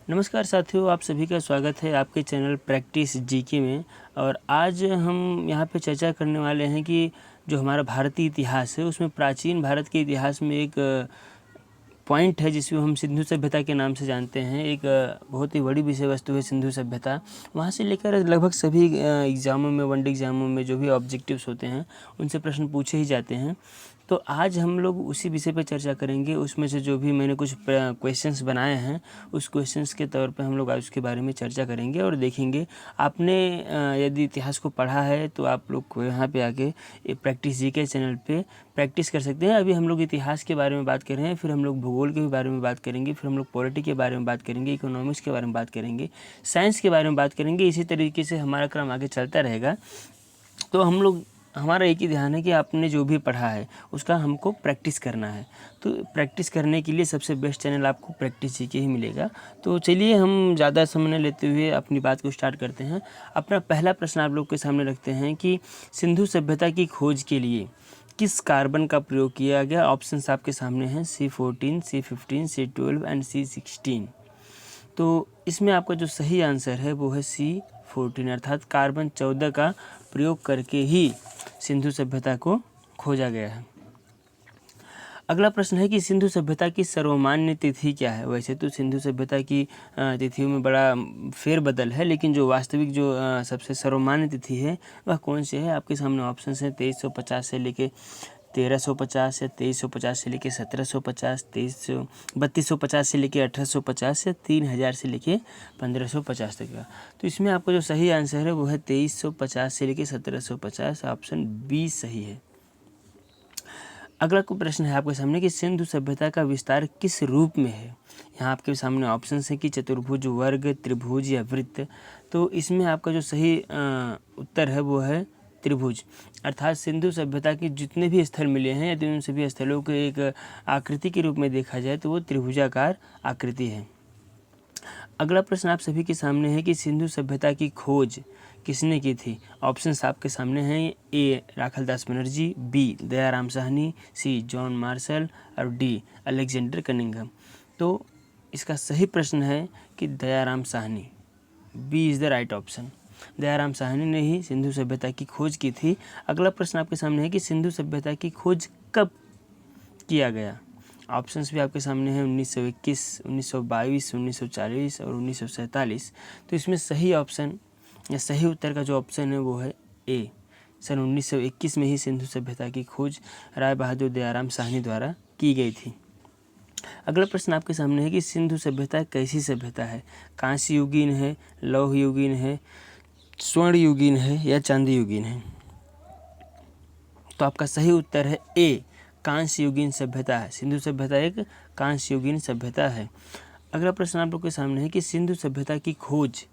नमस्कार साथियों, आप सभी का स्वागत है आपके चैनल प्रैक्टिस जीके में। और आज हम यहाँ पे चर्चा करने वाले हैं कि जो हमारा भारतीय इतिहास है उसमें प्राचीन भारत के इतिहास में एक पॉइंट है जिसको हम सिंधु सभ्यता के नाम से जानते हैं। एक बहुत ही बड़ी विषय वस्तु है सिंधु सभ्यता। वहाँ से लेकर लगभग सभी एग्ज़ामों में, वनडे एग्ज़ामों में जो भी ऑब्जेक्टिव्स होते हैं उनसे प्रश्न पूछे ही जाते हैं। तो आज हम लोग उसी विषय पर चर्चा करेंगे। उसमें से जो भी मैंने कुछ क्वेश्चंस बनाए हैं उस क्वेश्चंस के तौर पे हम लोग आज उसके बारे में चर्चा करेंगे और देखेंगे। आपने यदि इतिहास को पढ़ा है तो आप लोग को यहाँ पे आके प्रैक्टिस जी के चैनल पे प्रैक्टिस कर सकते हैं। अभी हम लोग इतिहास के बारे में बात कर रहे हैं, फिर हम लोग भूगोल के बारे में बात करेंगे, फिर हम लोग पॉलिटी के बारे में बात करेंगे, इकोनॉमिक्स के बारे में बात करेंगे, साइंस के बारे में बात करेंगे। इसी तरीके से हमारा क्रम आगे चलता रहेगा। तो हमारा एक ही ध्यान है कि आपने जो भी पढ़ा है उसका हमको प्रैक्टिस करना है। तो प्रैक्टिस करने के लिए सबसे बेस्ट चैनल आपको प्रैक्टिस जी के ही मिलेगा। तो चलिए हम ज़्यादा समय न लेते हुए अपनी बात को स्टार्ट करते हैं। अपना पहला प्रश्न आप लोग के सामने रखते हैं कि सिंधु सभ्यता की खोज के लिए किस कार्बन का प्रयोग किया गया। ऑप्शंस आपके सामने हैं C14, C15, C12 and C16। तो इसमें आपका जो सही आंसर है वो है C14 अर्थात कार्बन 14 का प्रयोग करके ही सिंधु सभ्यता को खोजा गया है। अगला प्रश्न है कि सिंधु सभ्यता की सर्वमान्य तिथि क्या है। वैसे तो सिंधु सभ्यता की तिथियों में बड़ा फेरबदल है, लेकिन जो वास्तविक जो सबसे सर्वमान्य तिथि है वह कौन सी है। आपके सामने ऑप्शन है 2350 से लेके 1350 या 2350 से लेके 1750, 3250 से लेके 1850 या 3000 से लेके 1550 तक का। तो इसमें आपका जो सही आंसर है वो है 2350 से लेके 1750। ऑप्शन बी सही है। अगला को प्रश्न है आपके सामने कि सिंधु सभ्यता का विस्तार किस रूप में है। यहाँ आपके सामने ऑप्शन है कि चतुर्भुज, वर्ग, त्रिभुज या वृत्त। तो इसमें आपका जो सही उत्तर है वो है त्रिभुज। अर्थात सिंधु सभ्यता के जितने भी स्थल मिले हैं यदि उन सभी स्थलों को एक आकृति के रूप में देखा जाए तो वो त्रिभुजाकार आकृति है। अगला प्रश्न आप सभी के सामने है कि सिंधु सभ्यता की खोज किसने की थी। ऑप्शंस आपके सामने हैं। A Rakhaldas Banerjee, B Dayaram Sahni, C John Marshall और डी अलेक्जेंडर कनिंघम। तो इसका सही प्रश्न है कि Dayaram Sahni, B is the right option. Dayaram Sahni ने ही सिंधु सभ्यता की खोज की थी। अगला प्रश्न आपके सामने है कि सिंधु सभ्यता की खोज कब किया गया। ऑप्शंस भी आपके सामने हैं 1921, 1922, 1940 और 1947। तो इसमें सही ऑप्शन या सही उत्तर का जो ऑप्शन है वो है ए। सन 1921 में ही सिंधु सभ्यता की खोज राय बहादुर दयाराम साहनी द्वारा की गई थी। अगला प्रश्न आपके सामने है कि सिंधु सभ्यता कैसी सभ्यता है। कांस्य युगीन है, लौह युगीन है, स्वर्ण युगीन है या चांदी युगीन है। तो आपका सही उत्तर है ए, कांस्य युगीन सभ्यता है। सिंधु सभ्यता एक कांस्य युगीन सभ्यता है। अगला प्रश्न आप लोग के सामने है कि सिंधु सभ्यता की खोज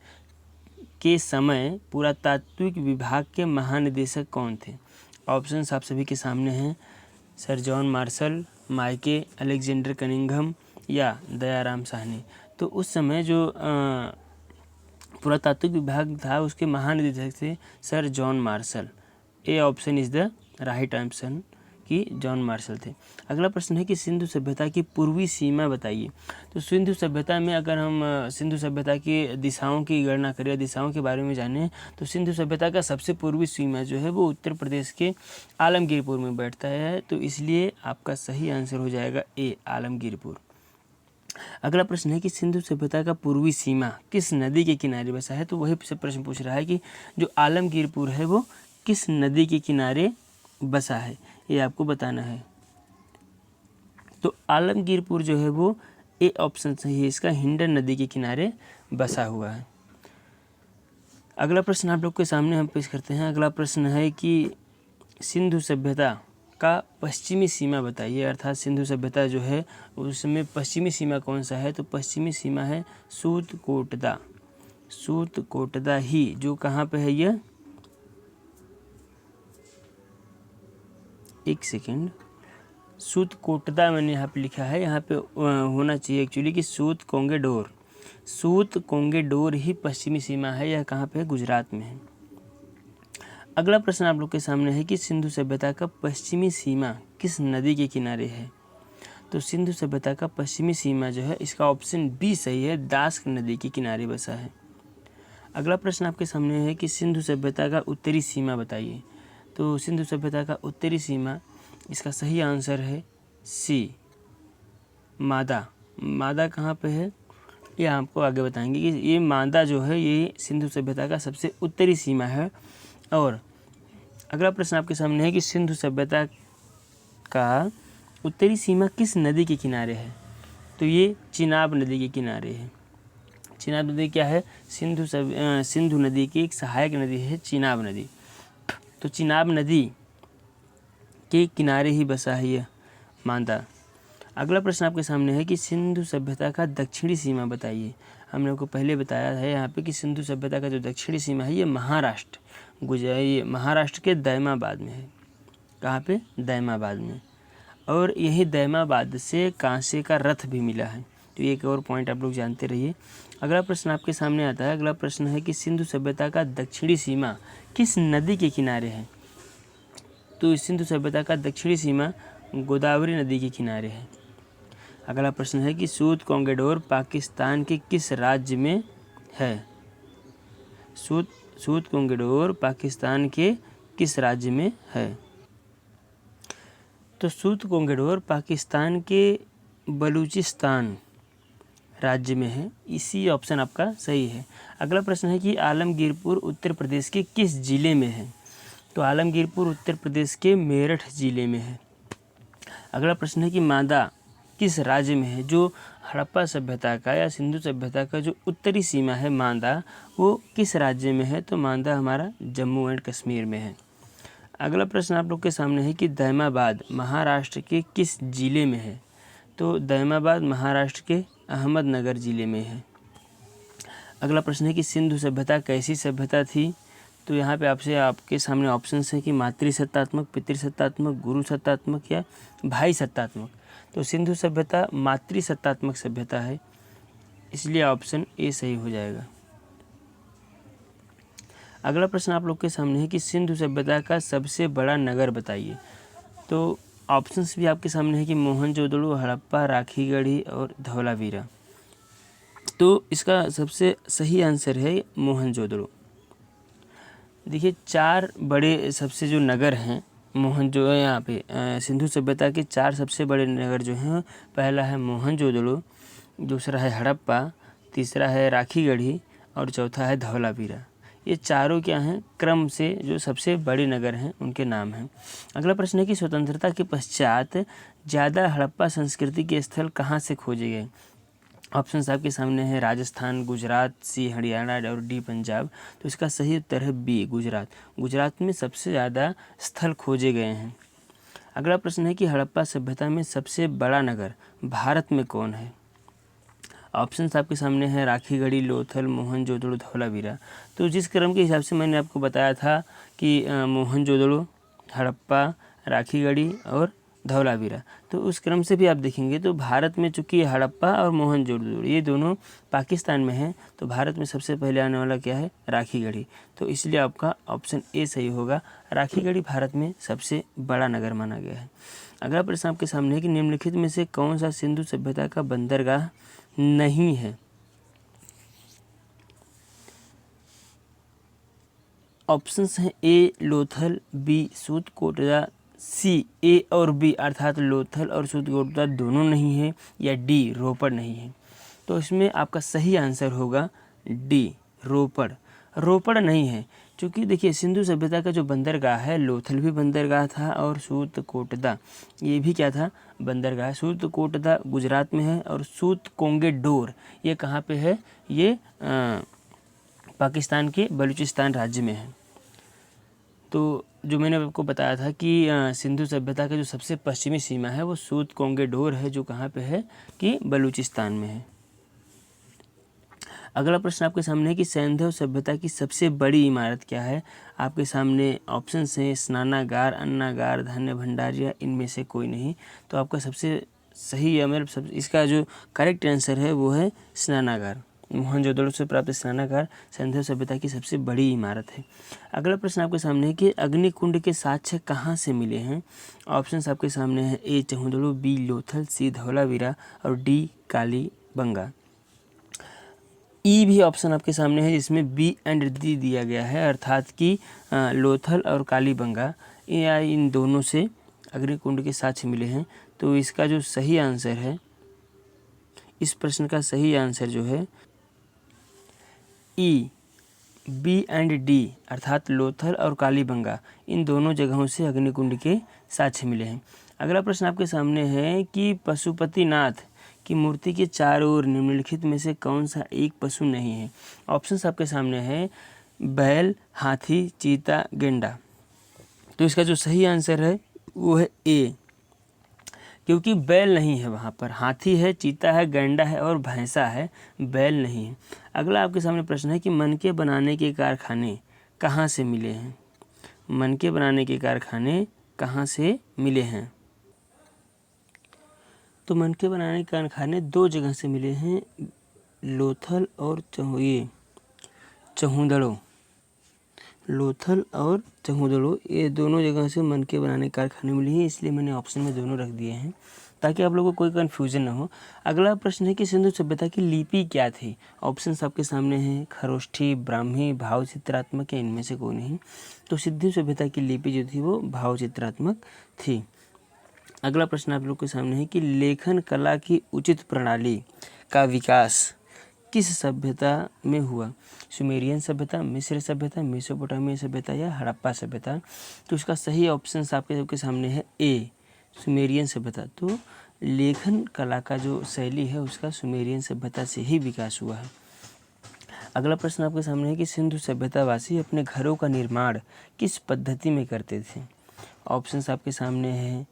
के समय पुरातात्विक विभाग के महानिदेशक कौन थे। ऑप्शंस आप सभी के सामने हैं। सर जॉन मार्शल, माइके, अलेक्जेंडर कनिंघम या दयाराम साहनी। तो उस समय जो पुरातात्विक विभाग था उसके महानिदेशक थे sir John Marshall. A option is the right option कि जॉन मार्शल थे। अगला प्रश्न है कि सिंधु सभ्यता की पूर्वी सीमा बताइए। तो सिंधु सभ्यता में अगर हम सिंधु सभ्यता की दिशाओं की गणना करें, दिशाओं के बारे में जानें तो सिंधु सभ्यता का सबसे पूर्वी सीमा जो है वो उत्तर प्रदेश के आलमगीरपुर में बैठता है। तो इसलिए आपका सही आंसर हो जाएगा ए, आलमगीरपुर। अगला प्रश्न है कि सिंधु सभ्यता का पूर्वी सीमा किस नदी के किनारे बसा है। तो वही से प्रश्न पूछ रहा है कि जो आलमगीरपुर है वो किस नदी के किनारे बसा है, ये आपको बताना है। तो आलमगीरपुर जो है वो ए ऑप्शन सही है, इसका हिंडन नदी के किनारे बसा हुआ है। अगला प्रश्न आप लोग के सामने हम पेश करते हैं। अगला प्रश्न है कि सिंधु सभ्यता का पश्चिमी सीमा बताइए। अर्थात सिंधु सभ्यता जो है उसमें पश्चिमी सीमा कौन सा है। तो पश्चिमी सीमा है सूतकोटदा। सूतकोटदा ही जो कहाँ पे है, यह एक सेकेंड, सूतकोटदा मैंने यहाँ पे लिखा है, यहाँ पे होना चाहिए एक्चुअली कि सूतकोंगेडोर। सूतकोंगेडोर ही पश्चिमी सीमा है। यह कहाँ पे है, गुजरात में है। अगला प्रश्न आप लोग के सामने है कि सिंधु सभ्यता का पश्चिमी सीमा किस नदी के किनारे है। तो सिंधु सभ्यता का पश्चिमी सीमा जो है, इसका ऑप्शन बी सही है, दास्क नदी के किनारे बसा है। अगला प्रश्न आपके सामने है कि सिंधु सभ्यता का उत्तरी सीमा बताइए। तो सिंधु सभ्यता का उत्तरी सीमा, इसका सही आंसर है सी, मादा। मादा कहाँ पे है, ये आपको आगे बताएंगे कि ये मादा जो है ये सिंधु सभ्यता का सबसे उत्तरी सीमा है। और अगला प्रश्न आपके सामने है कि सिंधु सभ्यता का उत्तरी सीमा किस नदी के किनारे है। तो ये चिनाब नदी के किनारे है। चिनाब नदी क्या है, सिंधु नदी की एक सहायक नदी है चिनाब नदी। तो चिनाब नदी के किनारे ही बसा है यह मादा। अगला प्रश्न आपके सामने है कि सिंधु सभ्यता का दक्षिणी सीमा बताइए। हमने आपको पहले बताया है यहाँ पे कि सिंधु सभ्यता का जो दक्षिणी सीमा है ये महाराष्ट्र के दैमाबाद में है। कहाँ पे, दैमाबाद में। और यही दैमाबाद से कांसे का रथ भी मिला है। तो एक और पॉइंट आप लोग जानते रहिए। अगला प्रश्न आपके सामने आता है। अगला प्रश्न है कि सिंधु सभ्यता का दक्षिणी सीमा किस नदी के किनारे है। तो सिंधु सभ्यता का दक्षिणी सीमा गोदावरी नदी के किनारे है। अगला प्रश्न है कि सूत कोंगेडोर पाकिस्तान के किस राज्य में है। सूत कोंगेडोर पाकिस्तान के किस राज्य में है। तो सूत कोंगेडोर पाकिस्तान के बलूचिस्तान राज्य में है। इसी ऑप्शन आपका सही है। अगला प्रश्न है कि आलमगीरपुर उत्तर प्रदेश के किस जिले में है। तो आलमगीरपुर उत्तर प्रदेश के मेरठ जिले में है। अगला प्रश्न है कि मादा किस राज्य में है। जो हड़प्पा सभ्यता का या सिंधु सभ्यता का जो उत्तरी सीमा है मादा, वो किस राज्य में है। तो मादा हमारा जम्मू एंड कश्मीर में है। अगला प्रश्न आप लोग के सामने है कि दैमाबाद महाराष्ट्र के किस जिले में है। तो दैमाबाद महाराष्ट्र के अहमदनगर जिले में है। अगला प्रश्न है कि सिंधु सभ्यता कैसी सभ्यता थी। तो यहाँ पे आपके सामने ऑप्शंस हैं कि मातृसत्तात्मक, पितृसत्तात्मक, गुरु सत्तात्मक या भाई सत्तात्मक। तो सिंधु सभ्यता मातृसत्तात्मक सभ्यता है, इसलिए ऑप्शन ए सही हो जाएगा। अगला प्रश्न आप लोग के सामने है कि सिंधु सभ्यता का सबसे बड़ा नगर बताइए। तो ऑप्शंस भी आपके सामने है कि मोहनजोदड़ो, हड़प्पा, राखीगढ़ी और धौलावीरा। तो इसका सबसे सही आंसर है मोहनजोदड़ो। देखिए 4 बड़े सबसे जो नगर हैं यहाँ पे सिंधु सभ्यता के 4 सबसे बड़े नगर जो हैं, पहला है मोहनजोदड़ो, दूसरा है हड़प्पा, तीसरा है राखीगढ़ी और चौथा है धौलावीरा। ये चारों क्या हैं, क्रम से जो सबसे बड़े नगर हैं उनके नाम हैं। अगला प्रश्न है कि स्वतंत्रता के पश्चात ज़्यादा हड़प्पा संस्कृति के स्थल कहाँ से खोजे गए। ऑप्शंस आपके सामने है राजस्थान, गुजरात, सी हरियाणा और डी पंजाब। तो इसका सही उत्तर है बी गुजरात। गुजरात में सबसे ज़्यादा स्थल खोजे गए हैं। अगला प्रश्न है कि हड़प्पा सभ्यता में सबसे बड़ा नगर भारत में कौन है। ऑप्शंस आपके सामने है राखीगढ़ी, लोथल, मोहनजोदड़ो, धौलावीरा। तो जिस क्रम के हिसाब से मैंने आपको बताया था कि मोहनजोदड़ो, हड़प्पा, राखीगढ़ी और धौलावीरा, तो उस क्रम से भी आप देखेंगे तो भारत में चूँकि हड़प्पा और मोहनजोदड़ो ये दोनों पाकिस्तान में हैं, तो भारत में सबसे पहले आने वाला क्या है, राखीगढ़ी। तो इसलिए आपका ऑप्शन ए सही होगा। राखीगढ़ी भारत में सबसे बड़ा नगर माना गया है। अगला प्रश्न आपके सामने है कि निम्नलिखित में से कौन सा सिंधु सभ्यता का बंदरगाह नहीं है। ऑप्शंस हैं ए लोथल, बी सूतकोटदा, सी ए और बी अर्थात लोथल और सूतकोटदा दोनों नहीं है, या डी रोपड़ नहीं है। तो इसमें आपका सही आंसर होगा डी रोपड़। रोपड़ नहीं है क्योंकि देखिए सिंधु सभ्यता का जो बंदरगाह है, लोथल भी बंदरगाह था और सूतकोटदा ये भी क्या था, बंदरगाह। सूतकोटदा गुजरात में है और सूतकोंगेडोर ये कहाँ पे है, ये पाकिस्तान के बलूचिस्तान राज्य में है। तो जो मैंने आपको बताया था कि सिंधु सभ्यता का जो सबसे पश्चिमी सीमा है वो सूतकोंगेडोर है, जो कहाँ पे है कि बलूचिस्तान में है। अगला प्रश्न आपके सामने है कि सैंधव सभ्यता की सबसे बड़ी इमारत क्या है। आपके सामने ऑप्शंस हैं स्नानागार, अन्नागार, धान्य भंडार या इनमें से कोई नहीं। तो आपका सबसे सही या मतलब इसका जो करेक्ट आंसर है वो है स्नानागार। मोहनजोदड़ो से प्राप्त स्नानागार सिंधु सभ्यता की सबसे बड़ी इमारत है। अगला प्रश्न आपके सामने है कि अग्निकुंड के साक्ष्य कहाँ से मिले हैं। ऑप्शंस आपके सामने हैं, ए चहुंदड़ो, बी लोथल, सी धौलावीरा और डी कालीबंगा। ई भी ऑप्शन आपके सामने है जिसमें बी एंड डी दिया गया है, अर्थात कि लोथल और कालीबंगा इन दोनों से अग्निकुंड के साक्ष्य मिले हैं। तो इसका जो सही आंसर है, इस प्रश्न का सही आंसर जो है ई, बी एंड डी, अर्थात लोथल और कालीबंगा इन दोनों जगहों से अग्निकुंड के साक्ष्य मिले हैं। अगला प्रश्न आपके सामने है कि पशुपतिनाथ की मूर्ति के चारों ओर निम्नलिखित में से कौन सा एक पशु नहीं है। ऑप्शंस आपके सामने है, बैल, हाथी, चीता, गेंडा। तो इसका जो सही आंसर है वो है ए, क्योंकि बैल नहीं है वहाँ पर। हाथी है, चीता है, गैंडा है और भैंसा है, बैल नहीं है। अगला आपके सामने प्रश्न है कि मनके बनाने के कारखाने कहाँ से मिले हैं। मनके बनाने के कारखाने कहाँ से मिले हैं। तो मनके बनाने के कारखाने दो जगह से मिले हैं, लोथल और चहुंदड़ो। लोथल और चहुंदड़ो ये दोनों जगह से मनके बनाने के कारखाने मिले हैं, इसलिए मैंने ऑप्शन में दोनों रख दिए हैं ताकि आप लोगों को कोई कन्फ्यूजन ना हो। अगला प्रश्न है कि सिंधु सभ्यता की लिपि क्या थी। ऑप्शंस आपके सामने हैं, खरोष्ठी, ब्राह्मी, भाव चित्रात्मक या इनमें से कोई नहीं। तो सिंधु सभ्यता की लिपि जो थी वो भाव चित्रात्मक थी। अगला प्रश्न आप लोग के सामने है कि लेखन कला की उचित प्रणाली का विकास किस सभ्यता में हुआ। सुमेरियन सभ्यता, मिस्र सभ्यता, मेसोपोटामिया सभ्यता या हड़प्पा सभ्यता। तो इसका सही ऑप्शन आपके सबके सामने है ए, सुमेरियन सभ्यता। तो लेखन कला का जो शैली है उसका सुमेरियन सभ्यता से ही विकास हुआ है। अगला प्रश्न आपके सामने है कि सिंधु सभ्यतावासी अपने घरों का निर्माण किस पद्धति में करते थे। ऑप्शंस आपके सामने हैं,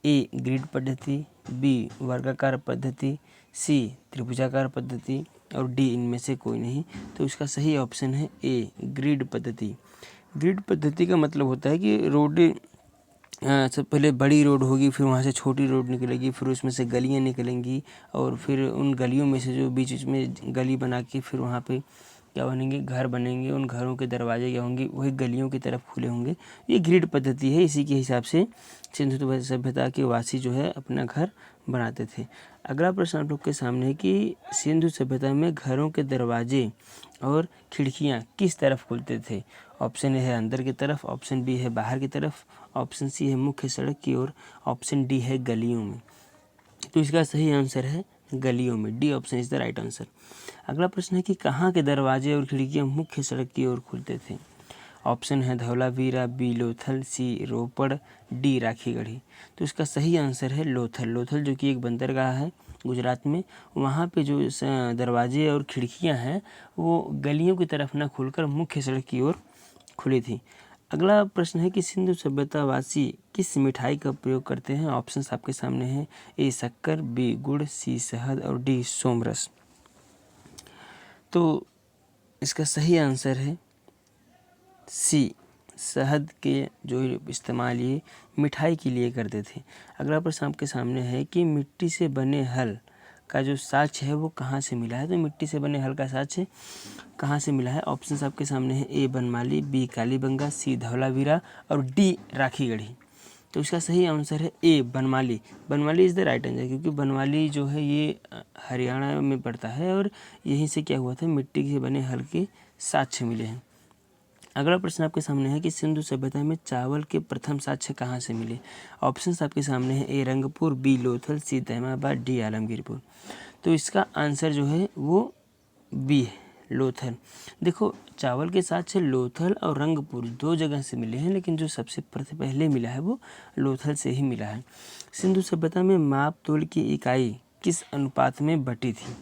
ए ग्रिड पद्धति, बी वर्गाकार पद्धति, सी त्रिभुजाकार पद्धति और डी इनमें से कोई नहीं। तो इसका सही ऑप्शन है ए, ग्रिड पद्धति। ग्रिड पद्धति का मतलब होता है कि रोड सब पहले बड़ी रोड होगी, फिर वहाँ से छोटी रोड निकलेगी, फिर उसमें से गलियाँ निकलेंगी और फिर उन गलियों में से जो बीच में गली बना के फिर वहाँ पे क्या बनेंगे, घर बनेंगे। उन घरों के दरवाजे क्या होंगे, वही गलियों की तरफ खुले होंगे। ये ग्रिड पद्धति है। इसी के हिसाब से सिंधु सभ्यता के वासी जो है अपना घर बनाते थे। अगला प्रश्न आप लोग के सामने है कि सिंधु सभ्यता में घरों के दरवाजे और खिड़कियाँ किस तरफ खुलते थे। ऑप्शन ए है अंदर की तरफ, ऑप्शन बी है बाहर की तरफ, ऑप्शन सी है मुख्य सड़क की ओर, ऑप्शन डी है गलियों में। तो इसका सही आंसर है गलियों में, D option is the right answer. अगला प्रश्न है कि कहाँ के दरवाजे और खिड़कियाँ मुख्य सड़क की ओर खुलते थे। ऑप्शन है धौलावीरा, बी लोथल, सी रोपड़, डी राखीगढ़ी। तो इसका सही आंसर है लोथल। लोथल जो कि एक बंदरगाह है गुजरात में, वहाँ पे जो दरवाजे और खिड़कियाँ हैं वो गलियों की तरफ ना खुलकर मुख्य सड़क की ओर खुली थी। अगला प्रश्न है कि सिंधु सभ्यतावासी किस मिठाई का प्रयोग करते हैं। ऑप्शंस आपके सामने हैं, ए शक्कर, बी गुड़, सी शहद और डी सोमरस। तो इसका सही आंसर है सी, शहद के जो इस्तेमाल ये मिठाई के लिए करते थे। अगला प्रश्न आपके सामने है कि मिट्टी से बने हल का जो साक्ष्य है वो कहाँ से मिला है। तो मिट्टी से बने हल का साक्ष्य कहाँ से मिला है। ऑप्शंस आपके सामने है, A Banmali, B Kalibangan, C Dholavira और डी राखीगढ़ी। तो इसका सही आंसर है A Banmali. Banmali is the right answer, क्योंकि बनमाली जो है ये हरियाणा में पड़ता है और यहीं से क्या हुआ था, मिट्टी से बने हल के साक्ष्य मिले हैं। अगला प्रश्न आपके सामने है कि सिंधु सभ्यता में चावल के प्रथम साक्ष्य कहाँ से मिले। ऑप्शंस आपके सामने है, ए रंगपुर, बी लोथल, सी तैमाबाद, डी आलमगीरपुर। तो इसका आंसर जो है वो बी है, लोथल। देखो चावल के साक्ष्य लोथल और रंगपुर दो जगह से मिले हैं, लेकिन जो सबसे पहले मिला है वो लोथल से ही मिला है। सिंधु सभ्यता में माप तोल की इकाई किस अनुपात में बटी थी।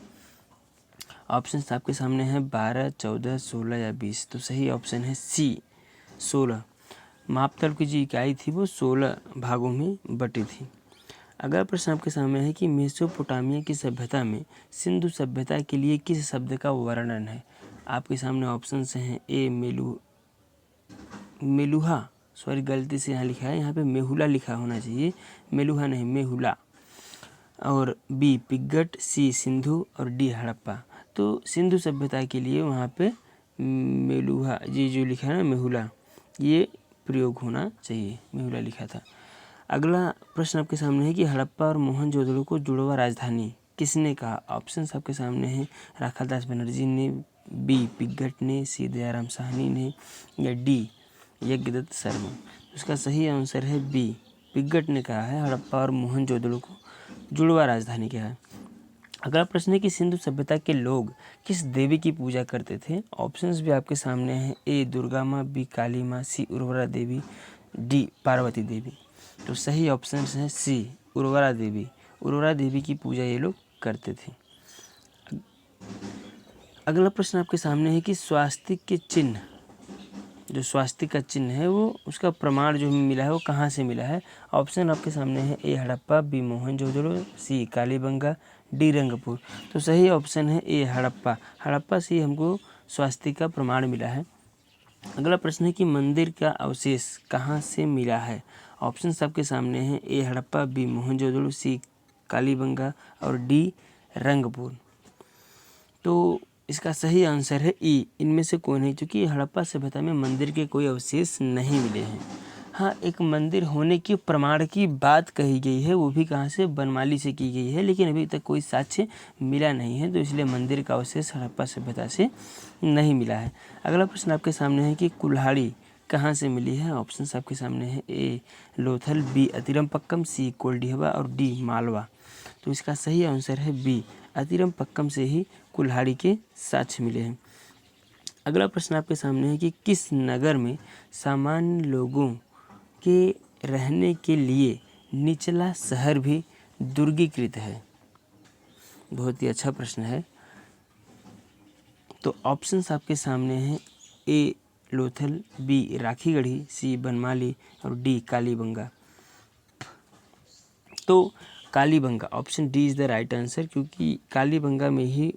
ऑप्शंस आपके सामने हैं 12, 14, 16 या 20। तो सही ऑप्शन है सी 16। मापतल की जो इकाई थी वो 16 भागों में बटी थी। अगला प्रश्न आपके सामने है कि मेसोपोटामिया की सभ्यता में सिंधु सभ्यता के लिए किस शब्द का वर्णन है। आपके सामने ऑप्शंस हैं, ए मेलुहा, सॉरी गलती से यहाँ लिखा है, यहाँ पे मेहुला लिखा होना चाहिए, मेलुहा नहीं मेहुला, और बी पिग्गट, सी सिंधु और डी हड़प्पा। तो सिंधु सभ्यता के लिए वहाँ पे मेलुहा, ये जो लिखा है ना मेहुला, ये प्रयोग होना चाहिए, मेहुला लिखा था। अगला प्रश्न आपके सामने है कि हड़प्पा और मोहनजोदड़ो को जुड़वा राजधानी किसने कहा? ऑप्शंस आपके सामने हैं, राखालदास बनर्जी ने, बी पिग्गट ने, सी दयाराम साहनी ने, या डी यज्ञदत्त शर्मा। उसका सही आंसर है बी, पिग्गट ने कहा है हड़प्पा और मोहनजोदड़ो को जुड़वा राजधानी कहा है। अगला प्रश्न है कि सिंधु सभ्यता के लोग किस देवी की पूजा करते थे? ऑप्शंस भी आपके सामने हैं, ए दुर्गा माँ, बी काली माँ, सी उर्वरा देवी, डी पार्वती देवी। तो सही ऑप्शन है सी, उर्वरा देवी। उर्वरा देवी की पूजा ये लोग करते थे। अगला प्रश्न आपके सामने है कि स्वास्तिक के चिन्ह, जो स्वास्तिक का चिन्ह है वो उसका प्रमाण जो हमें मिला है वो कहाँ से मिला है? ऑप्शन आपके सामने है, ए हड़प्पा, बी मोहनजोदड़ो, सी कालीबंगा, डी रंगपुर। तो सही ऑप्शन है ए हड़प्पा। हड़प्पा से हमको स्वास्तिक का प्रमाण मिला है। अगला प्रश्न है कि मंदिर का अवशेष कहाँ से मिला है? ऑप्शन आपके सामने हैं, ए हड़प्पा, बी मोहनजोदड़ो, सी कालीबंगा और डी रंगपुर। तो इसका सही आंसर है ई, इनमें से कोई नहीं, क्योंकि हड़प्पा सभ्यता में मंदिर के कोई अवशेष नहीं मिले हैं। हाँ, एक मंदिर होने के प्रमाण की बात कही गई है, वो भी कहाँ से? बनमाली से की गई है, लेकिन अभी तक कोई साक्ष्य मिला नहीं है, तो इसलिए मंदिर का अवशेष हड़प्पा सभ्यता से नहीं मिला है। अगला प्रश्न आपके सामने है कि कुल्हाड़ी कहाँ से मिली है? ऑप्शंस आपके सामने है, ए लोथल, बी अतिरमपक्कम, सी कोल्डिहवा और डी मालवा। तो इसका सही आंसर है बी, अतिरमपक्कम से ही कुल्हाड़ी के साक्ष्य मिले हैं। अगला प्रश्न आपके सामने है कि किस नगर में सामान्य लोगों के रहने के लिए निचला शहर भी दुर्गीकृत है? बहुत ही अच्छा प्रश्न है। तो ऑप्शंस आपके सामने हैं, A Lothal, B Rakhigarhi, C Banawali और डी कालीबंगा। तो Kalibangan, option D is the right answer, क्योंकि कालीबंगा में ही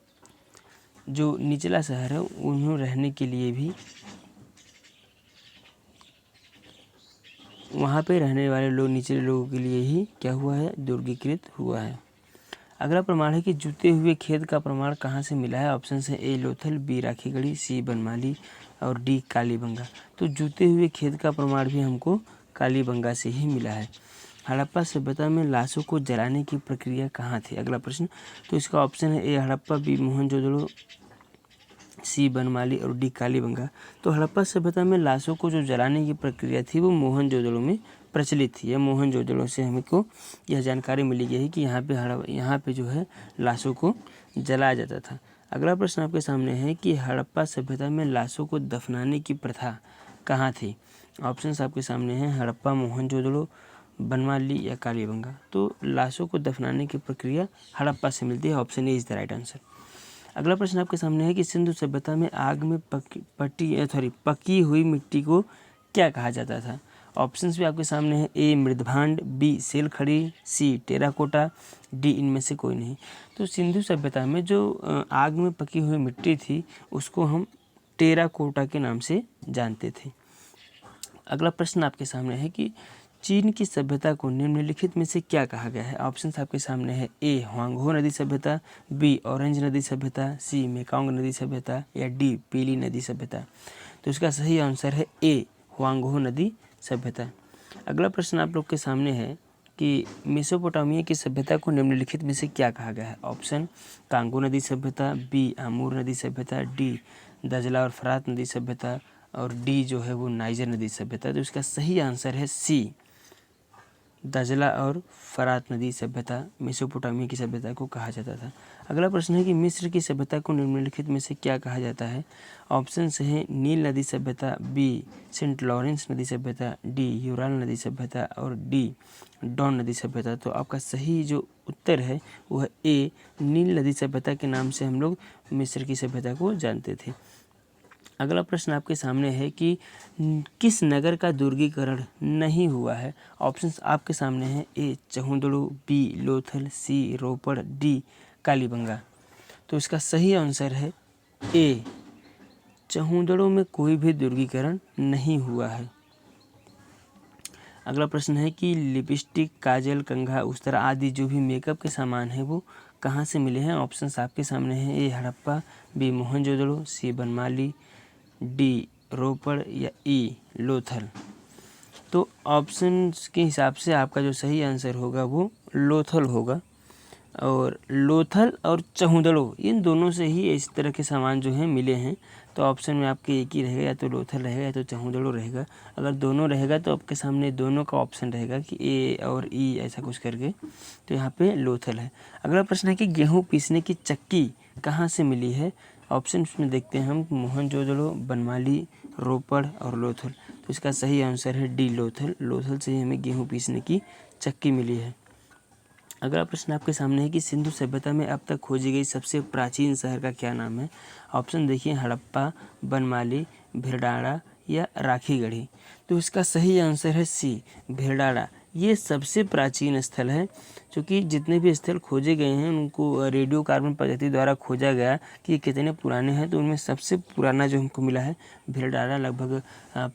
जो निचला शहर है उन्हें रहने के लिए भी, वहाँ पे रहने वाले लोग निचले लोगों के लिए ही क्या हुआ है? दुर्गीकृत हुआ है। अगला प्रमाण है कि जूते हुए खेत का प्रमाण कहाँ से मिला है? ऑप्शन है, ए लोथल, बी राखीगढ़ी, सी बनमाली और डी कालीबंगा। तो जूते हुए खेत का प्रमाण भी हमको कालीबंगा से ही मिला है। हड़प्पा सभ्यता में लाशों को जलाने की प्रक्रिया कहाँ थी? अगला प्रश्न, तो इसका ऑप्शन है, ए हड़प्पा, बी मोहनजोदड़ो, सी बनमाली और डी कालीबंगा। तो हड़प्पा सभ्यता में लाशों को जो जलाने की प्रक्रिया थी वो मोहनजोदड़ो में प्रचलित थी। यह मोहनजोदड़ो से हमको यह जानकारी मिली गई है कि यहाँ पे जो है लाशों को जलाया जाता था। अगला प्रश्न आपके सामने है कि हड़प्पा सभ्यता में लाशों को दफनाने की प्रथा कहाँ थी? ऑप्शंस आपके सामने हैं, हड़प्पा, मोहनजोदड़ो, बनमाली या कालीबंगा। तो लाशों को दफनाने की प्रक्रिया हड़प्पा से मिलती है। Option A is the right answer. अगला प्रश्न आपके सामने है कि सिंधु सभ्यता में आग में पकी हुई मिट्टी को क्या कहा जाता था? ऑप्शंस भी आपके सामने हैं, ए मृदभांड, बी सेलखड़ी, सी टेराकोटा, डी इनमें से कोई नहीं। तो सिंधु सभ्यता में जो आग में पकी हुई मिट्टी थी उसको हम टेराकोटा के नाम से जानते थे। अगला प्रश्न आपके सामने है कि चीन की सभ्यता को निम्नलिखित में से क्या कहा गया है? ऑप्शंस आपके सामने है, ए ह्वांगहो नदी सभ्यता, बी ऑरेंज नदी सभ्यता, सी मेकांग नदी सभ्यता या डी पीली नदी सभ्यता। तो इसका सही आंसर है ए ह्वांगहो नदी सभ्यता। अगला प्रश्न आप लोग के सामने है कि मेसोपोटामिया की सभ्यता को निम्नलिखित में से क्या कहा गया है? ऑप्शन कांगो नदी सभ्यता, बी आमूर नदी सभ्यता, डी दजला और फरात नदी सभ्यता और डी जो है वो नाइजर नदी सभ्यता। तो इसका सही आंसर है सी, दजला और फरात नदी सभ्यता मेसोपोटामिया की सभ्यता को कहा जाता था। अगला प्रश्न है कि मिस्र की सभ्यता को निम्नलिखित में से क्या कहा जाता है? ऑप्शन है, नील नदी सभ्यता, बी सेंट लॉरेंस नदी सभ्यता, डी यूराल नदी सभ्यता और डी डॉन नदी सभ्यता। तो आपका सही जो उत्तर है वह ए नील नदी सभ्यता के नाम से हम लोग मिस्र की सभ्यता को जानते थे। अगला प्रश्न आपके सामने है कि किस नगर का दुर्गीकरण नहीं हुआ है? ऑप्शंस आपके सामने हैं, ए चहुंदड़ो, बी लोथल, सी रोपड़, डी कालीबंगा। तो इसका सही आंसर है ए चहुंदड़ो में कोई भी दुर्गीकरण नहीं हुआ है। अगला प्रश्न है कि लिपस्टिक, काजल, कंघा, उस्तरा आदि जो भी मेकअप के सामान है वो कहाँ से मिले हैं? ऑप्शंस आपके सामने हैं। ए हड़प्पा, बी मोहनजोदड़ो, सी बनमाली, डी रोपड़ या ई लोथल। तो ऑप्शंस के हिसाब से आपका जो सही आंसर होगा वो लोथल होगा। और लोथल और चहुदड़ो इन दोनों से ही इस तरह के सामान जो हैं मिले हैं। तो ऑप्शन में आपके एक ही रहेगा, या तो लोथल रहेगा या तो चहुदड़ो रहेगा। अगर दोनों रहेगा तो आपके सामने दोनों का ऑप्शन रहेगा कि ए और ई ऐसा कुछ करके, तो यहाँ पे लोथल है। अगला प्रश्न है कि गेहूँ पीसने की चक्की कहाँ से मिली है? ऑप्शन में देखते हैं हम, मोहनजोदड़ो, बनमाली, रोपड़ और लोथल। तो इसका सही आंसर है डी लोथल। लोथल से ही हमें गेहूँ पीसने की चक्की मिली है। अगला प्रश्न आपके सामने है कि सिंधु सभ्यता में अब तक खोजी गई सबसे प्राचीन शहर का क्या नाम है? ऑप्शन देखिए, हड़प्पा, बनमाली, भिरडाड़ा या राखीगढ़ी। तो इसका सही आंसर है सी भिरडाड़ा। ये सबसे प्राचीन स्थल है, क्योंकि जितने भी स्थल खोजे गए हैं उनको रेडियो कार्बन पद्धति द्वारा खोजा गया कि ये कितने पुराने हैं। तो उनमें सबसे पुराना जो हमको मिला है भिरडाड़ा, लगभग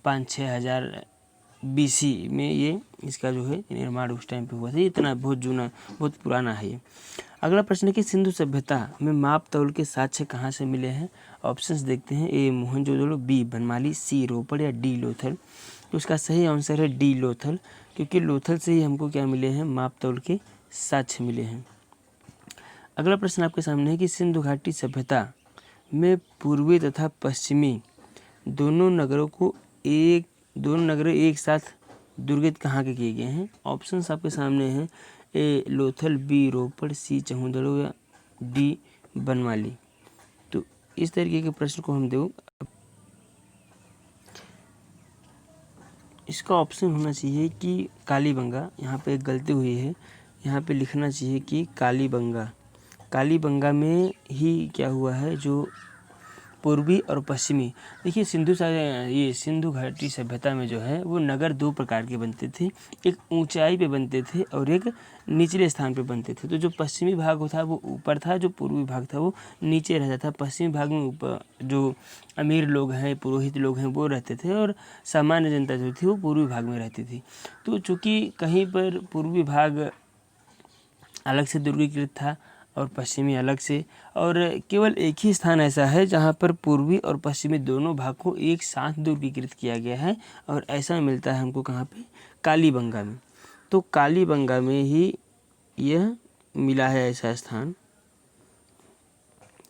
5-6 हज़ार BC में ये इसका जो है निर्माण उस टाइम पे हुआ था। इतना बहुत जूना, बहुत पुराना है ये। अगला प्रश्न है कि सिंधु सभ्यता में माप तौल के साक्ष्य कहाँ से मिले हैं? ऑप्शंस देखते हैं, ए मोहनजोदड़ो, बी बनमाली, सी रोपड़ या डी लोथल। तो इसका सही आंसर है डी लोथल, क्योंकि लोथल से ही हमको क्या मिले हैं? माप तौल के साक्ष्य मिले हैं। अगला प्रश्न आपके सामने है कि सिंधु घाटी सभ्यता में पूर्वी तथा पश्चिमी दोनों नगर एक साथ दुर्गित कहाँ के किए गए हैं? ऑप्शंस आपके सामने हैं, ए लोथल, बी रोपड़, सी चहुदड़ो या डी बनमाली। तो इस तरीके के प्रश्न को हम देखो, इसका ऑप्शन होना चाहिए कि कालीबंगा। यहाँ पे एक गलती हुई है, यहाँ पे लिखना चाहिए कि कालीबंगा। कालीबंगा में ही क्या हुआ है, जो पूर्वी और पश्चिमी, देखिए सिंधु घाटी सभ्यता में जो है वो नगर दो प्रकार के बनते थे। एक ऊंचाई पे बनते थे और एक निचले स्थान पे बनते थे। तो जो पश्चिमी भाग था वो ऊपर था, जो पूर्वी भाग था वो नीचे रहता था। पश्चिमी भाग में ऊपर जो अमीर लोग हैं, पुरोहित लोग हैं, वो रहते थे, और सामान्य जनता जो थी वो पूर्वी भाग में रहती थी। तो चूँकि कहीं पर पूर्वी भाग अलग से दुर्गीकृत था और पश्चिमी अलग से, और केवल एक ही स्थान ऐसा है जहाँ पर पूर्वी और पश्चिमी दोनों भाग को एक साथ दुर्गीकृत किया गया है, और ऐसा मिलता है हमको कहाँ पे? कालीबंगा में। तो कालीबंगा में ही यह मिला है ऐसा स्थान,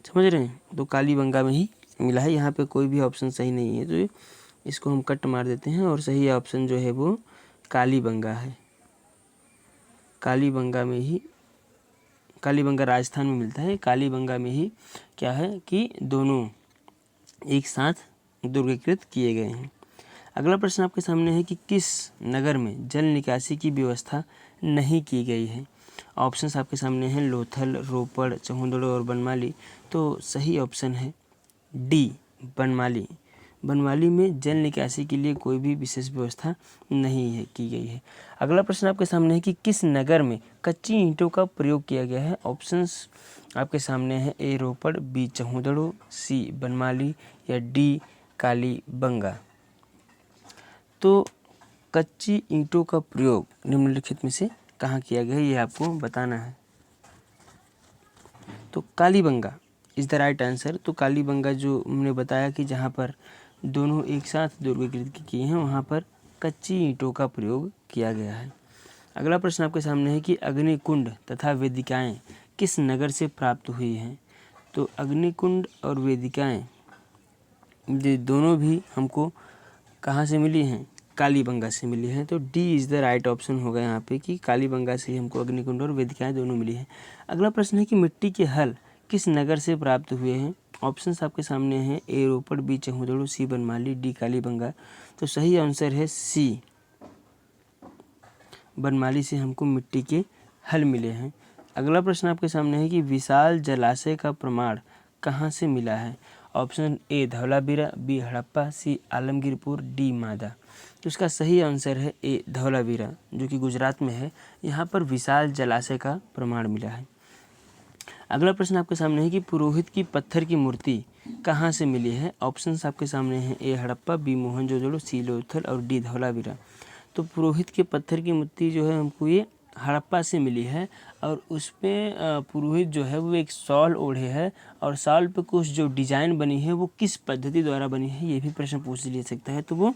समझ रहे हैं? तो कालीबंगा में ही मिला है। यहाँ पे कोई भी ऑप्शन सही नहीं है, तो इसको हम कट मार देते हैं, और सही ऑप्शन जो है वो कालीबंगा है। कालीबंगा में ही, कालीबंगा राजस्थान में मिलता है। कालीबंगा में ही क्या है कि दोनों एक साथ दुर्गीकृत किए गए हैं। अगला प्रश्न आपके सामने है कि किस नगर में जल निकासी की व्यवस्था नहीं की गई है? ऑप्शंस आपके सामने हैं, लोथल, रोपड़, चहुदड़ो और बनमाली। तो सही ऑप्शन है डी बनमाली। बनमाली में जल निकासी के लिए कोई भी विशेष व्यवस्था नहीं है की गई है। अगला प्रश्न आपके सामने है कि किस नगर में कच्ची ईंटों का प्रयोग किया गया है? ऑप्शंस आपके सामने हैं, ए रोपड़, बी चहुदड़ो, सी बनमाली या डी कालीबंगा। तो कच्ची ईंटों का प्रयोग निम्नलिखित में से कहाँ किया गया है, ये आपको बताना है। तो Kalibangan is the right answer. तो कालीबंगा जो हमने बताया कि जहाँ पर दोनों एक साथ दुर्गीकृत किए हैं, वहाँ पर कच्ची ईंटों का प्रयोग किया गया है। अगला प्रश्न आपके सामने है कि अग्निकुंड तथा वेदिकाएं किस नगर से प्राप्त हुई हैं? तो अग्निकुंड और वेदिकाएं ये दोनों भी हमको कहाँ से मिली हैं? कालीबंगा से मिली हैं। तो D is the right option होगा यहाँ पे कि कालीबंगा से ही हमको अग्निकुंड और वेदिकाएं दोनों मिली हैं। अगला प्रश्न है कि मिट्टी के हल किस नगर से प्राप्त हुए हैं? ऑप्शंस आपके सामने हैं, ए रोपड़, बी चहुदड़ो, सी बनमाली, डी कालीबंगा। तो सही आंसर है सी बनमाली से हमको मिट्टी के हल मिले हैं। अगला प्रश्न आपके सामने है कि विशाल जलाशय का प्रमाण कहाँ से मिला है? Option A Dholavira, B Harappa, C Alamgirpur, D मादा। तो इसका सही आंसर है ए धौलावीरा, जो कि गुजरात में है। यहाँ पर विशाल जलाशय का प्रमाण मिला है। अगला प्रश्न आपके सामने है कि पुरोहित की पत्थर की मूर्ति कहाँ से मिली है? ऑप्शंस आपके सामने हैं, ए हड़प्पा, बी मोहनजोदड़ो, सी लोथल और डी धौलावीरा। तो पुरोहित के पत्थर की मूर्ति जो है हमको ये हड़प्पा से मिली है, और उस पे पुरोहित जो है वो एक शॉल ओढ़े है और शॉल पे कुछ जो डिजाइन बनी है वो किस पद्धति द्वारा बनी है, ये भी प्रश्न पूछ लिया सकता है। तो वो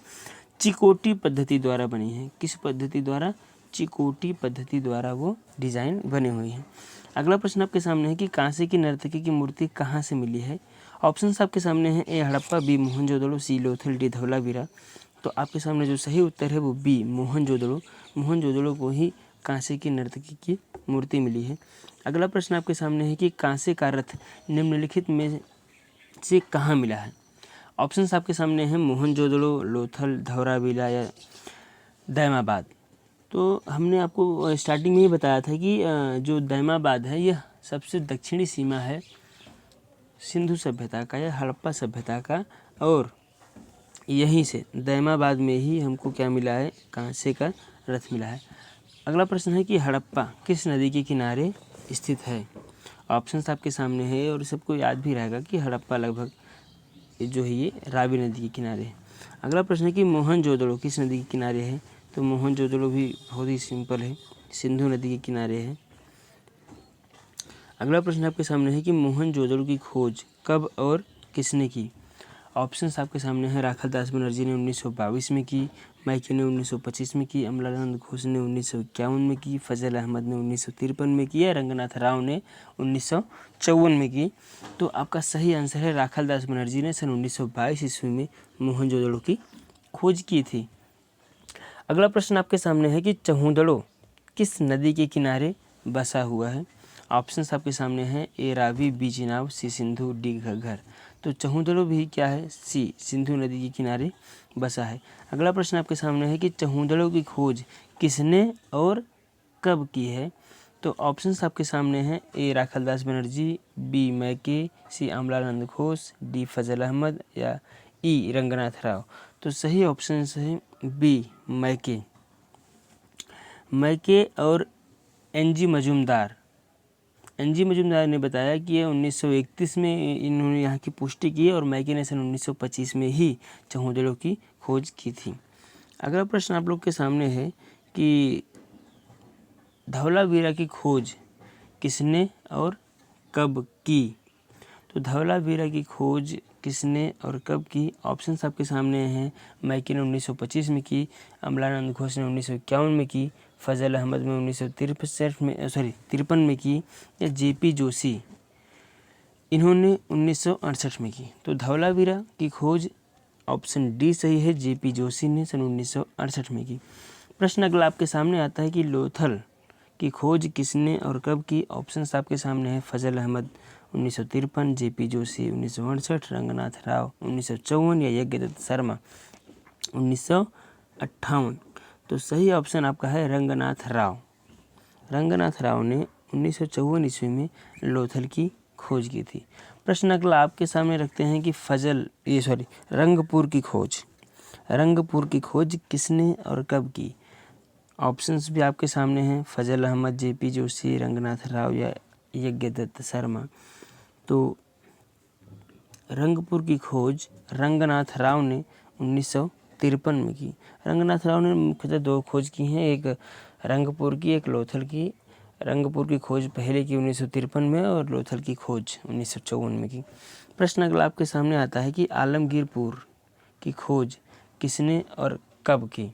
चिकोटी पद्धति द्वारा बनी है। किस पद्धति द्वारा? चिकोटी पद्धति द्वारा वो डिजाइन बनी हुई है। अगला प्रश्न आपके सामने है कि कांसे की नर्तकी की मूर्ति कहाँ से मिली है। ऑप्शन आपके सामने है ए हड़प्पा, बी मोहनजोदड़ो, सी लोथल, डी धौलावीरा। तो आपके सामने जो सही उत्तर है वो बी मोहनजोदड़ो। मोहनजोदड़ो को ही कांसे की नर्तकी की मूर्ति मिली है। अगला प्रश्न आपके सामने है कि कांसे का रथ निम्नलिखित में से कहाँ मिला है। ऑप्शंस आपके सामने हैं मोहनजोदड़ो, लोथल, धौलावीरा या दैमाबाद। तो हमने आपको स्टार्टिंग में ही बताया था कि जो दैमाबाद है यह सबसे दक्षिणी सीमा है सिंधु सभ्यता का या हड़प्पा सभ्यता का, और यहीं से दैमाबाद में ही हमको क्या मिला है, कांसे का रथ मिला है। अगला प्रश्न है कि हड़प्पा किस नदी के किनारे स्थित है। ऑप्शंस आपके सामने है और सबको याद भी रहेगा कि हड़प्पा लगभग जो है ये रावी नदी के किनारे है। अगला प्रश्न है कि मोहनजोदड़ो किस नदी के किनारे है। तो मोहनजोदड़ो भी बहुत ही सिंपल है, सिंधु नदी के किनारे है। अगला प्रश्न आपके सामने है कि मोहनजोदड़ो की खोज कब और किसने की। ऑप्शंस आपके सामने हैं राखालदास बनर्जी ने 1922 में की, मैके ने 1925 में की, अमलानंद घोष ने 1951 में की, फजल अहमद ने 1953 में की या रंगनाथ राव ने 1954 में की। तो आपका सही आंसर है राखालदास बनर्जी ने सन 1922 ईस्वी में मोहनजोदड़ो की खोज की थी। अगला प्रश्न आपके सामने है कि चहुंदड़ो किस नदी के किनारे बसा हुआ है। ऑप्शंस आपके सामने हैं ए रावी, बी चिनाब, सी सिंधु, डी घग्गर। तो चहुंदड़ो भी क्या है, सी सिंधु नदी के किनारे बसा है। अगला प्रश्न आपके सामने है कि चहुंदड़ो की खोज किसने और कब की है। तो ऑप्शंस आपके सामने हैं ए राखालदास बनर्जी, बी मैके, सी अमलानंद घोष, डी फजल अहमद या ई रंगनाथ राव। तो सही ऑप्शंस है बी मैके। मैके और एनजी मजूमदार ने बताया कि ये 1931 में इन्होंने यहाँ की पुष्टि की और मैके ने सन 1925 में ही चहुंदड़ो की खोज की थी। अगला प्रश्न आप लोग के सामने है कि धौलावीरा की खोज किसने और कब की। तो धौलावीरा की खोज किसने और कब की। ऑप्शंस आपके सामने हैं मैके ने 1925 में की, अमलानंद घोष ने 1951 में की, फजल अहमद में 1953 में की या जेपी जोशी इन्होंने 1968 में की। तो धौलावीरा की खोज ऑप्शन डी सही है, जेपी जोशी ने सन 1968 में की। प्रश्न अगला आपके सामने आता है कि लोथल की खोज किसने और कब की। ऑप्शंस आपके सामने है फजल अहमद 1953, जेपी जोशी 1968, रंगनाथ राव 1954 या यज्ञदत्त शर्मा 1958। तो सही ऑप्शन आपका है रंगनाथ राव। रंगनाथ राव ने 1954 ईस्वी में लोथल की खोज की थी। प्रश्न अगला आपके सामने रखते हैं कि रंगपुर की खोज किसने और कब की। ऑप्शंस भी आपके सामने हैं फजल अहमद, जेपी जोशी, रंगनाथ राव या यज्ञदत्त शर्मा। तो रंगपुर की खोज रंगनाथ राव ने 1953 में की। रंगनाथ राव ने मुख्यतः दो खोज की हैं, एक रंगपुर की, एक लोथल की। रंगपुर की खोज पहले की 1953 में और लोथल की खोज 1954 में की। प्रश्न अगला आपके सामने आता है कि आलमगीरपुर की खोज किसने और कब की।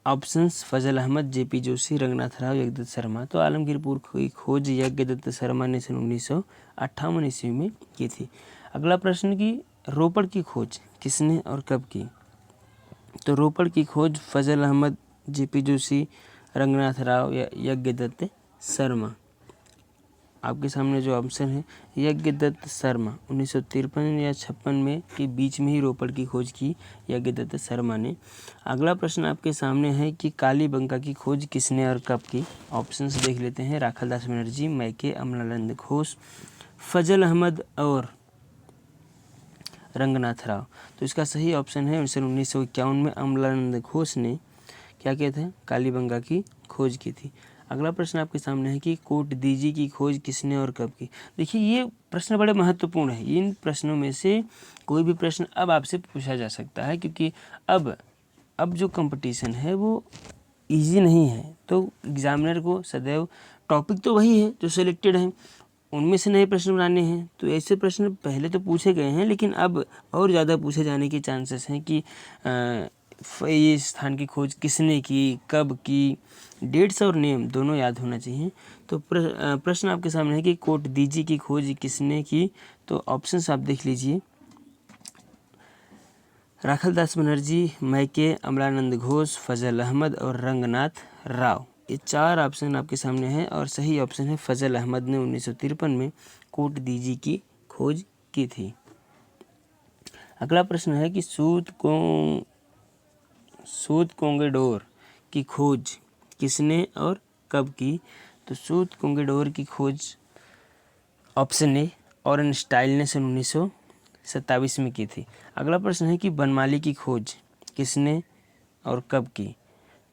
ऑप्शंस फजल अहमद, जेपी जोशी, रंगनाथ राव, यज्ञदत्त शर्मा। तो आलमगीरपुर की खोज यज्ञदत्त शर्मा ने सन 1958 ईस्वी में की थी। अगला प्रश्न की रोपड़ की खोज किसने और कब की। तो रोपड़ की खोज फजल अहमद, जेपी जोशी, रंगनाथ राव या यज्ञदत्त शर्मा। आपके सामने जो ऑप्शन है यज्ञदत्त शर्मा 1953 या 56 में के बीच में ही रोपड़ की खोज की यज्ञदत्त शर्मा ने। अगला प्रश्न आपके सामने है कि कालीबंगा की खोज किसने और कब की। ऑप्शंस देख लेते हैं राखालदास बनर्जी, मैके, अमलानंद घोष, फजल अहमद और रंगनाथ राव। तो इसका सही ऑप्शन है 1951 में अमलानंद घोष ने क्या किया था, कालीबंगा की खोज की थी। अगला प्रश्न आपके सामने है कि कोटदीजी की खोज किसने और कब की। देखिए ये प्रश्न बड़े महत्वपूर्ण है। इन प्रश्नों में से कोई भी प्रश्न अब आपसे पूछा जा सकता है, क्योंकि अब जो कंपटीशन है वो इजी नहीं है, तो एग्जामिनर को सदैव टॉपिक तो वही है जो सिलेक्टेड है, उनमें से नए प्रश्न बनाने हैं। तो ऐसे प्रश्न पहले तो पूछे गए हैं, लेकिन अब और ज़्यादा पूछे जाने के चांसेस हैं कि ये स्थान की खोज किसने की, कब की, डेट्स और नेम दोनों याद होना चाहिए। तो प्रश्न आपके सामने है कि कोट दीजी की खोज किसने की। तो ऑप्शंस आप देख लीजिए, राखलदास बनर्जी, मैके, अमलानंद घोष, फजल अहमद और रंगनाथ राव। ये 4 ऑप्शन आपके सामने हैं और सही ऑप्शन है फजल अहमद ने 1953 में कोट दीजी की खोज की थी। अगला प्रश्न है कि सूत कोंगेडोर की खोज किसने और कब की। तो सूत कोंगेडोर की खोज ऑप्शन ए ऑरेन स्टाइल ने सन 1927 में की थी। अगला प्रश्न है कि बनमाली की खोज किसने और कब की।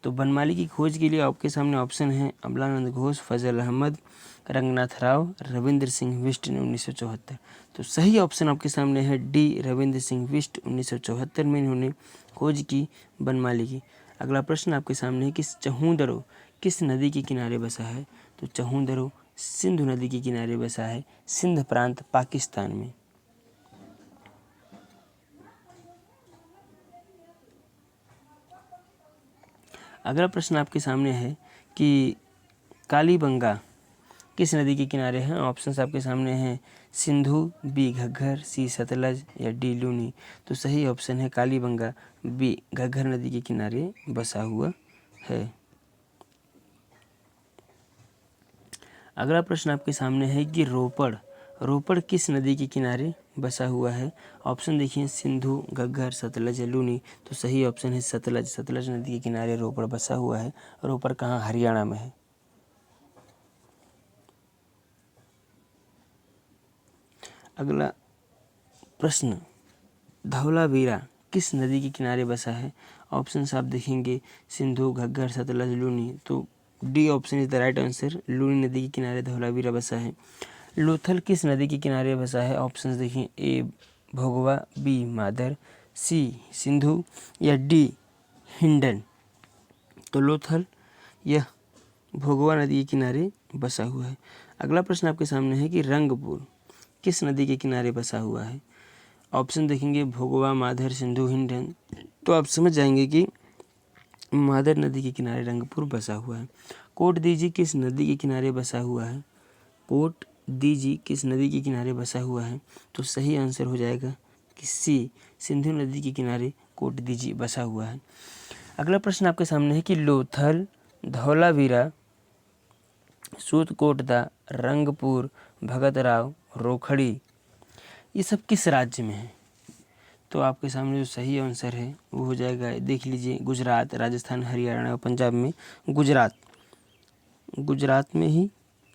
तो बनमाली की खोज के लिए आपके सामने ऑप्शन है अमलानंद घोष, फजल अहमद, रंगनाथ राव, रविंद्र सिंह बिष्ट ने 1974। तो सही ऑप्शन आपके सामने है डी, रविंद्र सिंह बिष्ट 1974 में इन्होंने खोज की बनमाली की। अगला प्रश्न आपके सामने है कि चहूदरो किस नदी के किनारे बसा है। तो चहूदरो सिंधु नदी के किनारे बसा है, सिंध प्रांत पाकिस्तान में। अगला प्रश्न आपके सामने है कि कालीबंगा किस नदी के किनारे हैं। ऑप्शंस आपके सामने हैं सिंधु, बी घग्गर, सी सतलज या डी लूनी। तो सही ऑप्शन है कालीबंगा, बी घग्गर नदी के किनारे बसा हुआ है। अगला प्रश्न आपके सामने है कि रोपड़ किस नदी के किनारे बसा हुआ है। ऑप्शन देखिए सिंधु, घग्गर, सतलज या लूनी। तो सही ऑप्शन है सतलज नदी के किनारे रोपड़ बसा हुआ है। रोपड़ कहाँ, हरियाणा में है। अगला प्रश्न, धौलावीरा किस नदी के किनारे बसा है। ऑप्शन आप देखेंगे सिंधु, घग्गर, सतलज, लूनी। तो D option is the right answer, Luni नदी के किनारे धौलावीरा बसा है। लोथल किस नदी के किनारे बसा है। ऑप्शंस देखिए ए भोगवा, बी मादर, सी सिंधु या डी हिंडन। तो लोथल यह भोगवा नदी के किनारे बसा हुआ है। अगला प्रश्न आपके सामने है कि रंगपुर किस नदी के किनारे बसा हुआ है। ऑप्शन देखेंगे भोगवा, माधर, सिंधु, हिंडन। तो आप समझ जाएंगे कि मादर नदी के किनारे रंगपुर बसा हुआ है। कोट दीजी किस नदी के किनारे बसा हुआ है। कोट दीजी किस नदी के किनारे बसा हुआ है। तो सही आंसर हो जाएगा कि सी सिंधु नदी के किनारे कोट दीजी बसा हुआ है। अगला प्रश्न आपके सामने है कि लोथल, धौलावीरा, सूतकोटदा, रंगपुर, भगतराव, रोखड़ी ये सब किस राज्य में है। तो आपके सामने जो सही आंसर है वो हो जाएगा, देख लीजिए, गुजरात, राजस्थान, हरियाणा और पंजाब में गुजरात में ही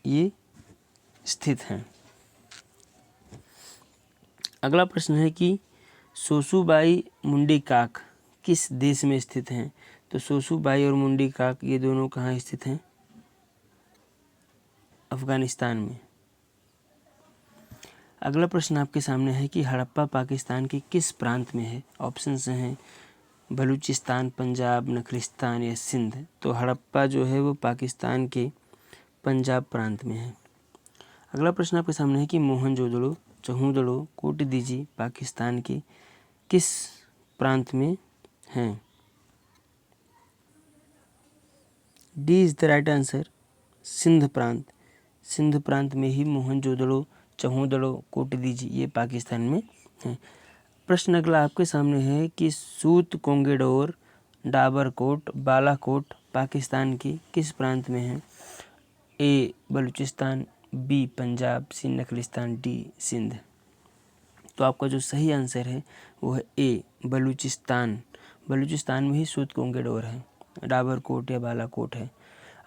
ये स्थित हैं। अगला प्रश्न है कि सोसूबाई मुंडी काक किस देश में स्थित हैं। तो सोसूबाई और मुंडी काक ये दोनों कहाँ स्थित हैं, अफगानिस्तान में। अगला प्रश्न आपके सामने है कि हड़प्पा पाकिस्तान के किस प्रांत में है। ऑप्शंस हैं बलूचिस्तान, पंजाब, नखलिस्तान या सिंध। तो हड़प्पा जो है वो पाकिस्तान के पंजाब प्रांत में है। अगला प्रश्न आपके सामने है कि मोहनजोदड़ो, चहूदड़ो, कोट दीजी पाकिस्तान के किस प्रांत में हैं। D is the right answer, Sindh प्रांत में ही मोहनजोदड़ो, चहूदड़ो, कोट दीजी ये पाकिस्तान में हैं। प्रश्न अगला आपके सामने है कि सूत कोंगेडोर, डाबरकोट, बालाकोट पाकिस्तान के किस प्रांत में है। ए बलूचिस्तान, बी पंजाब, सी नखलिस्तान, डी सिंध। तो आपका जो सही आंसर है वो है ए बलूचिस्तान में ही सूत कोंगेडोर है, डाबरकोट या बालाकोट है।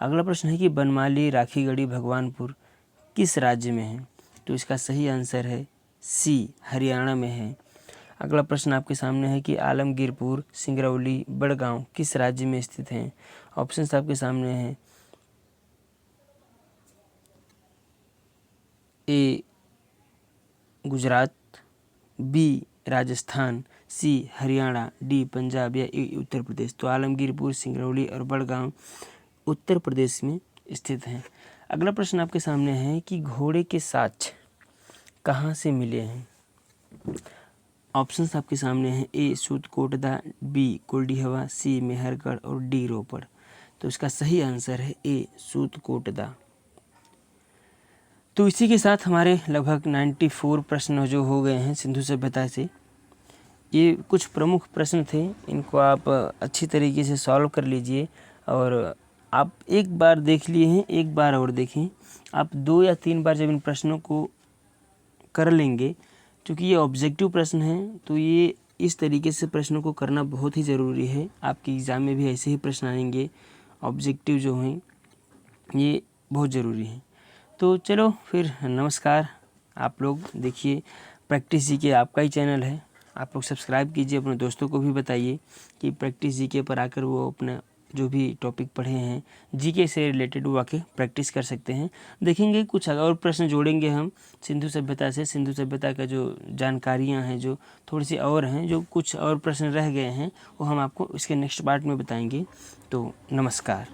अगला प्रश्न है कि बनमाली, राखीगढ़ी, भगवानपुर किस राज्य में है। तो इसका सही आंसर है सी हरियाणा में है। अगला प्रश्न आपके सामने है कि आलमगीरपुर, सिंगरौली, बड़गांव किस राज्य में स्थित हैं। ऑप्शंस आपके सामने हैं ए गुजरात, बी राजस्थान, सी हरियाणा, डी पंजाब या ई उत्तर प्रदेश। तो आलमगीरपुर, सिंगरौली और बड़गांव उत्तर प्रदेश में स्थित हैं। अगला प्रश्न आपके सामने है कि घोड़े के साक्ष्य कहाँ से मिले हैं। ऑप्शंस आपके सामने हैं, ए सूतकोटदा, बी कुलडीहवा, सी मेहरगढ़ और डी रोपड़। तो इसका सही आंसर है ए सूतकोटदा। तो इसी के साथ हमारे लगभग 94 प्रश्न जो हो गए हैं सिंधु सभ्यता से। ये कुछ प्रमुख प्रश्न थे, इनको आप अच्छी तरीके से सॉल्व कर लीजिए और आप एक बार देख लिए हैं, एक बार और देखें। आप 2 या 3 बार जब इन प्रश्नों को कर लेंगे, क्योंकि ये ऑब्जेक्टिव प्रश्न हैं, तो ये इस तरीके से प्रश्नों को करना बहुत ही ज़रूरी है। आपके एग्ज़ाम में भी ऐसे ही प्रश्न आएंगे, ऑब्जेक्टिव जो हैं ये बहुत ज़रूरी है। तो चलो फिर नमस्कार। आप लोग देखिए प्रैक्टिस जीके आपका ही चैनल है, आप लोग सब्सक्राइब कीजिए, अपने दोस्तों को भी बताइए कि प्रैक्टिस जीके पर आकर वो अपना जो भी टॉपिक पढ़े हैं जीके से रिलेटेड वो आके प्रैक्टिस कर सकते हैं। देखेंगे कुछ और प्रश्न जोड़ेंगे हम सिंधु सभ्यता से। सिंधु सभ्यता का जो जानकारियाँ हैं जो थोड़ी सी और हैं, जो कुछ और प्रश्न रह गए हैं वो हम आपको इसके नेक्स्ट पार्ट में बताएंगे। तो नमस्कार।